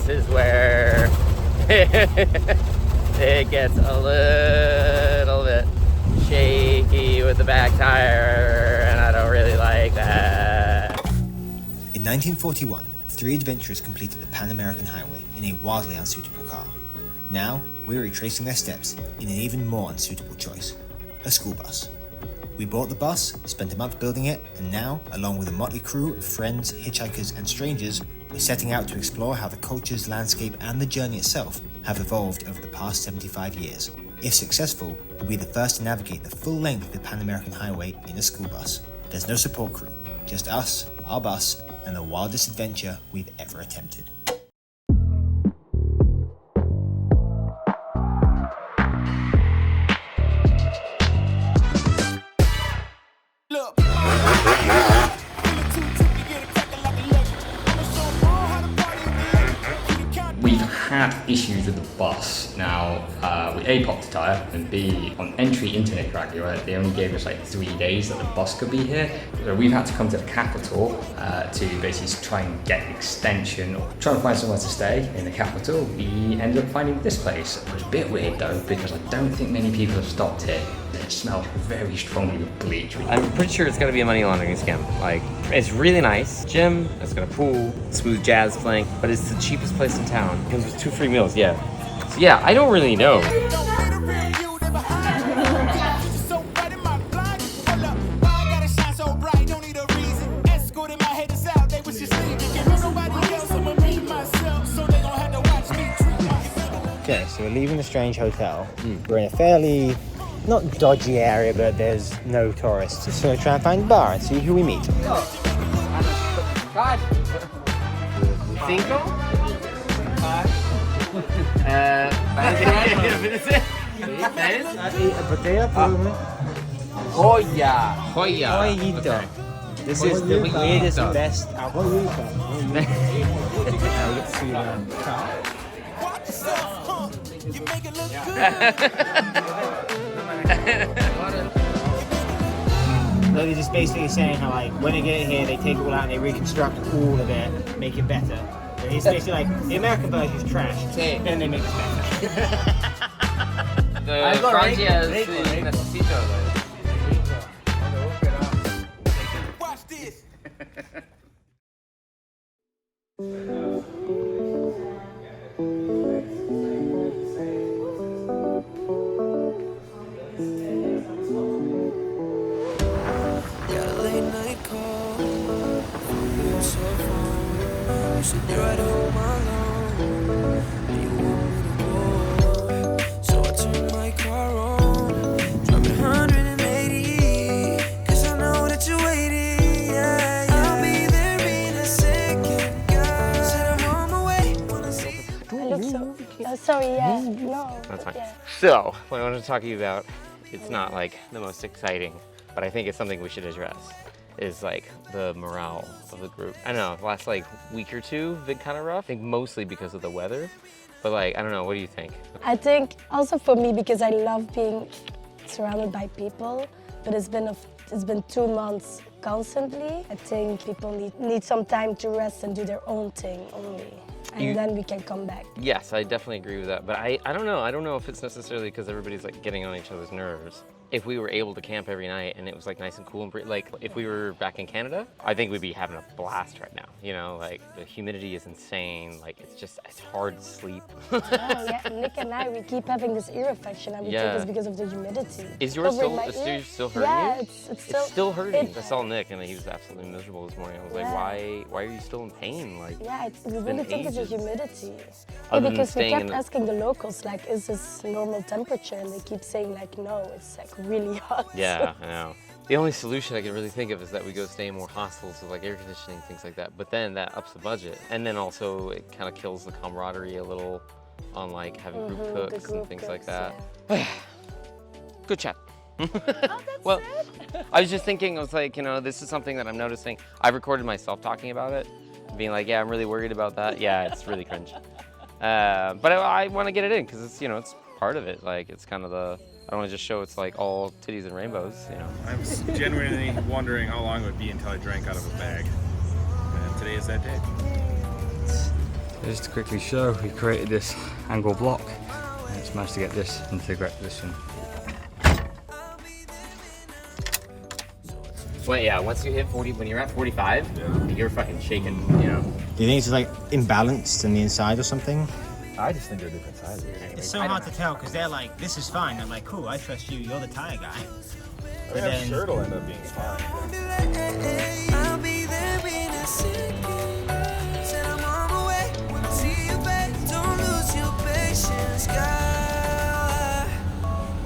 this is where it gets a little bit shaky with the back tire, and I don't really like that. In 1941, 3 adventurers completed the Pan American Highway in a wildly unsuitable car. Now, we're retracing their steps in an even more unsuitable choice, a school bus. We bought the bus, spent a month building it, and now, along with a motley crew of friends, hitchhikers, and strangers, we're setting out to explore how the cultures, landscape, and the journey itself have evolved over the past 75 years. If successful, we'll be the first to navigate the full length of the Pan American Highway in a school bus. There's no support crew, just us, our bus, and the wildest adventure we've ever attempted. We've had issues with the bus. Now, we A, popped a tyre, and B, on entry into Nicaragua, they only gave us like 3 days that the bus could be here. So we've had to come to the capital to basically try and get an extension, or trying to find somewhere to stay in the capital. We ended up finding this place. It was a bit weird though, because I don't think many people have stopped here. It smells very strongly with bleach. I'm pretty sure it's gonna be a money laundering scam. Like, it's really nice. Gym, it's got a pool, smooth jazz playing, but it's the cheapest place in town. It comes with 2 free meals, yeah. So yeah, I don't really know. Okay, so we're leaving the Strange Hotel. We're in a fairly, not dodgy area, but there's no tourists. So we're trying to find a bar and see who we meet. Cinco? Joya. Joyito. This is the weirdest, best alcohol. Now we get to see the car. They're just basically saying how, like, when they get it here, they take it all out and they reconstruct all of it, make it better. It's basically like the American version is trash, then they make it better. The Francia necesito. Watch this. You're at home alone, and you want me to go. So I turn my car on, driving 180, 'cause I know that you're waiting. Yeah, I'll be there in a second, girl. Said I'm on my way, wanna see. Sorry, yeah, no. That's fine. Yeah. So, what I wanted to talk to you about, it's not like the most exciting, but I think it's something we should address, is like the morale of the group. I don't know, the last like week or two, been kind of rough. I think mostly because of the weather, but like, I don't know, what do you think? I think also for me, because I love being surrounded by people, but it's been 2 months constantly. I think people need some time to rest and do their own thing only. And then we can come back. Yes, I definitely agree with that, but I don't know. I don't know if it's necessarily because everybody's like getting on each other's nerves. If we were able to camp every night and it was like nice and cool and like if we were back in Canada, I think we'd be having a blast right now. You know, like the humidity is insane. Like it's hard to sleep. Oh yeah, Nick and I, we keep having this ear infection, and we think it's because of the humidity. Is yours still hurting yeah, you? it's still hurting. I saw Nick and he was absolutely miserable this morning. I was like, why are you still in pain? Like, yeah, we really think it's the humidity. Other because we kept than asking the locals, like, is this normal temperature? And they keep saying, like, no, it's like really hot. Yeah, I know. The only solution I can really think of is that we go stay in more hostels with like air conditioning, things like that. But then that ups the budget. And then also it kind of kills the camaraderie a little on like having group cooks and things like that. Yeah. Good chat. Well, I was just thinking, I was like, you know, this is something that I'm noticing. I've recorded myself talking about it, being like, yeah, I'm really worried about that. Yeah, it's really cringe. But I want to get it in because it's, you know, it's part of it. Like, it's kind of I don't want to just show it's like all titties and rainbows, you know. I'm genuinely wondering how long it would be until I drank out of a bag. And today is that day. Just to quickly show, we created this angle block and it's managed to get this into the correct position. Well, yeah, once you hit 40, when you're at 45, you're fucking shaking, you know. Do you think it's like imbalanced on the inside or something? I just think they're different sizes. It's so hard to tell because they're like, this is fine. I'm like, cool, I trust you. You're the tire guy. I mean, I'm sure it'll end up being fine. I'll be there in a second. Said I'm on my way. When I see you back, don't lose your patience, girl.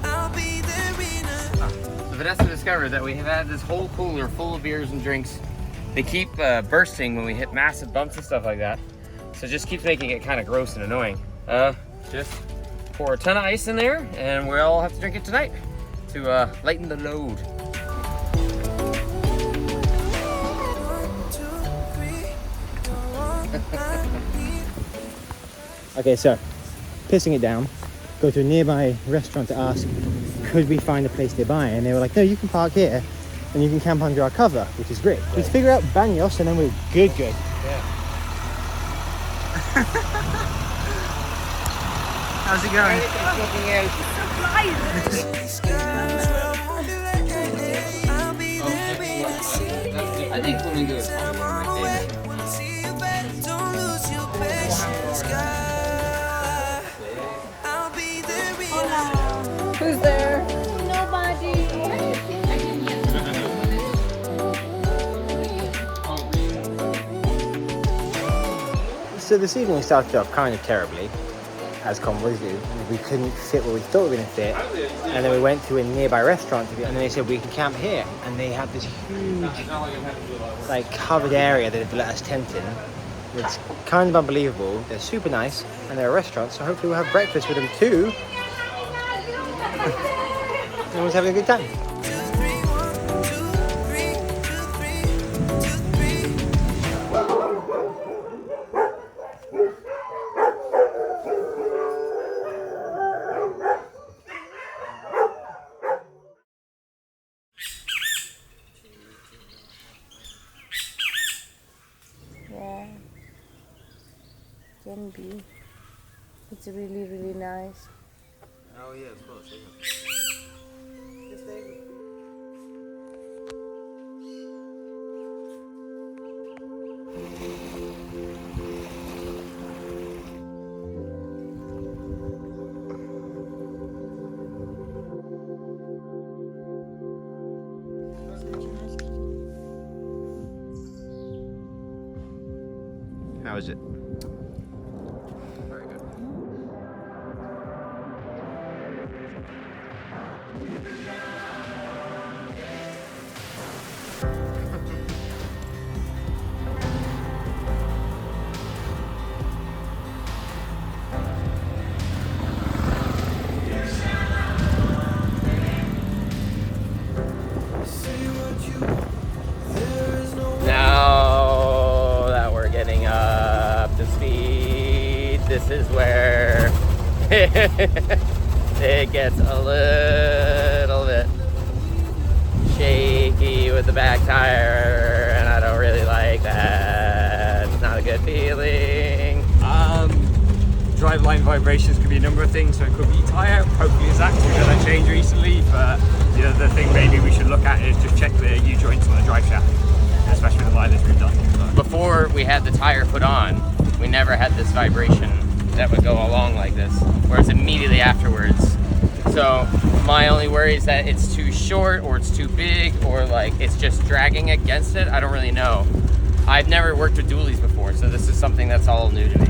I'll be there in a. So Vanessa discovered that we have had this whole cooler full of beers and drinks. They keep bursting when we hit massive bumps and stuff like that. So it just keeps making it kind of gross and annoying. Just pour a ton of ice in there and we all have to drink it tonight to lighten the load. Okay, so pissing it down, go to a nearby restaurant to ask, could we find a place nearby? And they were like, no, you can park here and you can camp under our cover, which is great. Let's figure out Baños and then we're good. Yeah. How's it going? I think Flamingo is probably one of my favorites. Who's there? Nobody. So this evening started off kind of terribly, as convoys do. We couldn't fit where we thought we were going to fit, and then we went to a nearby restaurant, and then they said we can camp here, and they had this huge, like, covered area that they'd let us tent in. It's kind of unbelievable. They're super nice, and they're a restaurant, so hopefully we'll have breakfast with them too. Everyone's having a good time. Yeah. Can be. It's really, really nice. Oh yeah, of course. How is it? Very good. Now that we're getting up to speed, this is where it gets a little bit shaky with the back tire, and I don't really like that. It's not a good feeling. Driveline vibrations could be a number of things, so it could be tire, hopefully it's actually had that change recently, but the other thing maybe we should look at is just check the U-joints on the drive shaft, especially with the mileage we've done. Before we had the tire put on, we never had this vibration that would go along like this, whereas immediately afterwards. So my only worry is that it's too short or it's too big or like it's just dragging against it. I don't really know. I've never worked with dualies before, so this is something that's all new to me.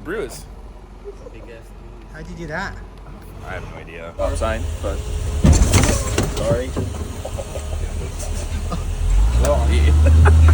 bruise. How'd you do that? I have no idea. Sign, but sorry. Sorry.